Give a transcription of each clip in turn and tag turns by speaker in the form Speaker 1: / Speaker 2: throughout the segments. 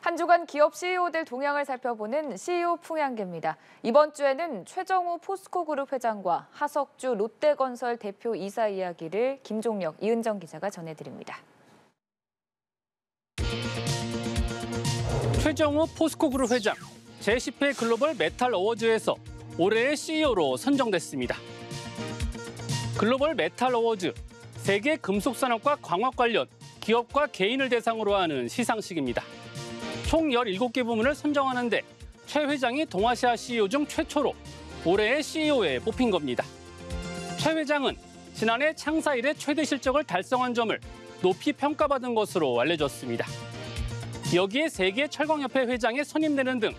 Speaker 1: 한 주간 기업 CEO들 동향을 살펴보는 CEO 풍향계입니다. 이번 주에는 최정우 포스코그룹 회장과 하석주 롯데건설 대표 이사 이야기를 김종혁, 이은정 기자가 전해드립니다.
Speaker 2: 최정우 포스코그룹 회장, 제10회 글로벌 메탈 어워즈에서 올해의 CEO로 선정됐습니다. 글로벌 메탈 어워즈, 세계 금속산업과 광학 관련 기업과 개인을 대상으로 하는 시상식입니다. 총 17개 부문을 선정하는데 최 회장이 동아시아 CEO 중 최초로 올해의 CEO에 뽑힌 겁니다. 최 회장은 지난해 창사 이래 최대 실적을 달성한 점을 높이 평가받은 것으로 알려졌습니다. 여기에 세계철광협회 회장에 선임되는 등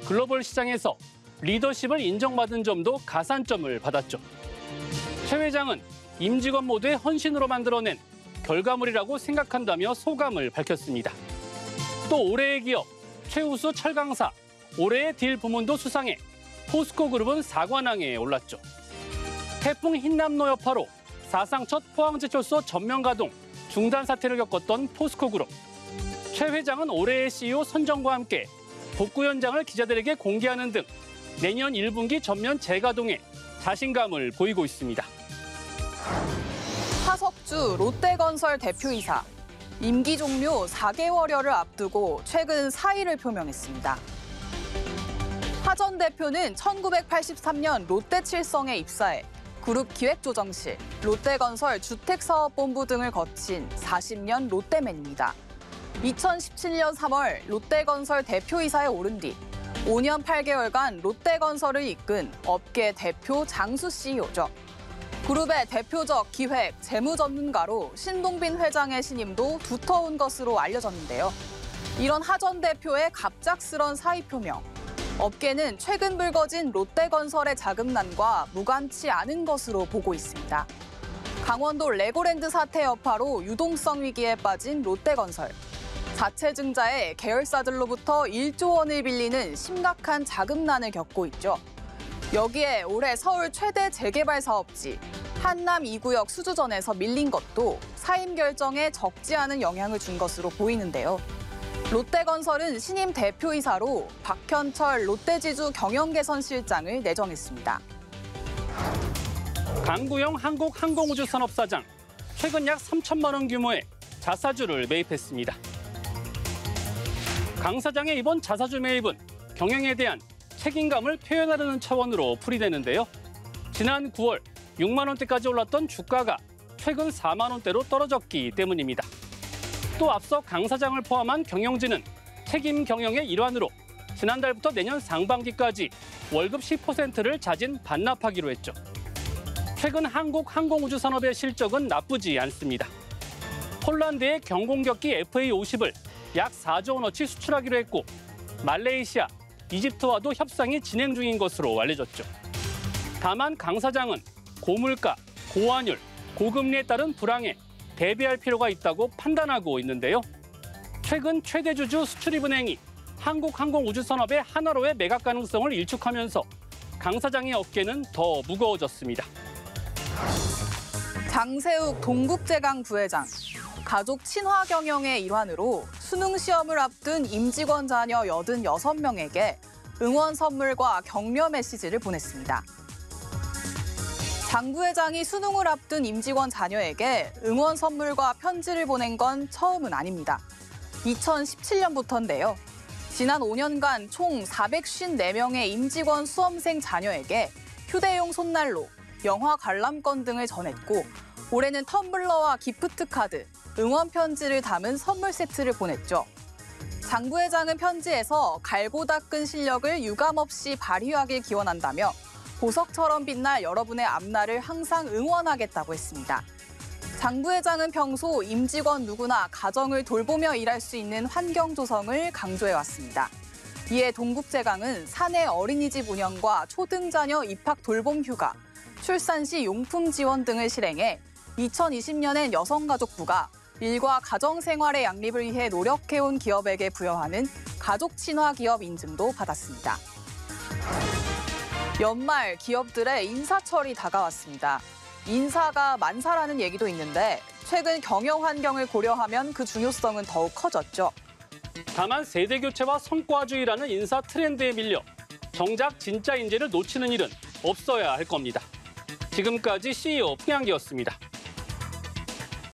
Speaker 2: 글로벌 시장에서 리더십을 인정받은 점도 가산점을 받았죠. 최 회장은 임직원 모두의 헌신으로 만들어낸 결과물이라고 생각한다며 소감을 밝혔습니다. 또 올해의 기업, 최우수 철강사, 올해의 딜 부문도 수상해 포스코그룹은 4관왕에 올랐죠. 태풍 흰남노 여파로 사상 첫 포항제철소 전면 가동, 중단 사태를 겪었던 포스코그룹. 최 회장은 올해의 CEO 선정과 함께 복구 현장을 기자들에게 공개하는 등 내년 1분기 전면 재가동에 자신감을 보이고 있습니다.
Speaker 3: 하석주 롯데건설 대표이사. 임기 종료 4개월여를 앞두고 최근 사의를 표명했습니다. 하 전 대표는 1983년 롯데칠성에 입사해 그룹 기획조정실, 롯데건설 주택사업본부 등을 거친 40년 롯데맨입니다. 2017년 3월 롯데건설 대표이사에 오른 뒤 5년 8개월간 롯데건설을 이끈 업계 대표 장수 CEO죠. 그룹의 대표적 기획, 재무 전문가로 신동빈 회장의 신임도 두터운 것으로 알려졌는데요. 이런 하 전 대표의 갑작스런 사의 표명. 업계는 최근 불거진 롯데건설의 자금난과 무관치 않은 것으로 보고 있습니다. 강원도 레고랜드 사태 여파로 유동성 위기에 빠진 롯데건설. 자체증자에 계열사들로부터 1조 원을 빌리는 심각한 자금난을 겪고 있죠. 여기에 올해 서울 최대 재개발 사업지 한남 2구역 수주전에서 밀린 것도 사임 결정에 적지 않은 영향을 준 것으로 보이는데요. 롯데건설은 신임 대표이사로 박현철 롯데지주 경영개선실장을 내정했습니다.
Speaker 2: 강구영 한국항공우주산업사장, 최근 약 3천만 원 규모의 자사주를 매입했습니다. 강 사장의 이번 자사주 매입은 경영에 대한 책임감을 표현하려는 차원으로 풀이되는데요. 지난 9월 6만 원대까지 올랐던 주가가 최근 4만 원대로 떨어졌기 때문입니다. 또 앞서 강 사장을 포함한 경영진은 책임 경영의 일환으로 지난달부터 내년 상반기까지 월급 10%를 자진 반납하기로 했죠. 최근 한국 항공우주산업의 실적은 나쁘지 않습니다. 폴란드의 경공격기 FA50을 약 4조 원어치 수출하기로 했고 말레이시아, 이집트와도 협상이 진행 중인 것으로 알려졌죠. 다만 강 사장은 고물가, 고환율, 고금리에 따른 불황에 대비할 필요가 있다고 판단하고 있는데요. 최근 최대 주주 수출입은행이 한국항공우주산업의 하나로의 매각 가능성을 일축하면서 강 사장의 어깨는 더 무거워졌습니다.
Speaker 3: 장세욱 동국제강 부회장. 가족 친화 경영의 일환으로 수능 시험을 앞둔 임직원 자녀 86명에게 응원 선물과 격려 메시지를 보냈습니다. 장 부회장이 수능을 앞둔 임직원 자녀에게 응원 선물과 편지를 보낸 건 처음은 아닙니다. 2017년부터인데요. 지난 5년간 총 454명의 임직원 수험생 자녀에게 휴대용 손난로, 영화 관람권 등을 전했고 올해는 텀블러와 기프트 카드, 응원 편지를 담은 선물 세트를 보냈죠. 장 부회장은 편지에서 갈고 닦은 실력을 유감없이 발휘하길 기원한다며 보석처럼 빛날 여러분의 앞날을 항상 응원하겠다고 했습니다. 장 부회장은 평소 임직원 누구나 가정을 돌보며 일할 수 있는 환경 조성을 강조해왔습니다. 이에 동국제강은 사내 어린이집 운영과 초등자녀 입학 돌봄 휴가, 출산 시 용품 지원 등을 실행해 2020년엔 여성가족부가 일과 가정생활의 양립을 위해 노력해온 기업에게 부여하는 가족 친화 기업 인증도 받았습니다. 연말 기업들의 인사철이 다가왔습니다. 인사가 만사라는 얘기도 있는데 최근 경영 환경을 고려하면 그 중요성은 더욱 커졌죠.
Speaker 2: 다만 세대 교체와 성과주의라는 인사 트렌드에 밀려 정작 진짜 인재를 놓치는 일은 없어야 할 겁니다. 지금까지 CEO 풍양기였습니다.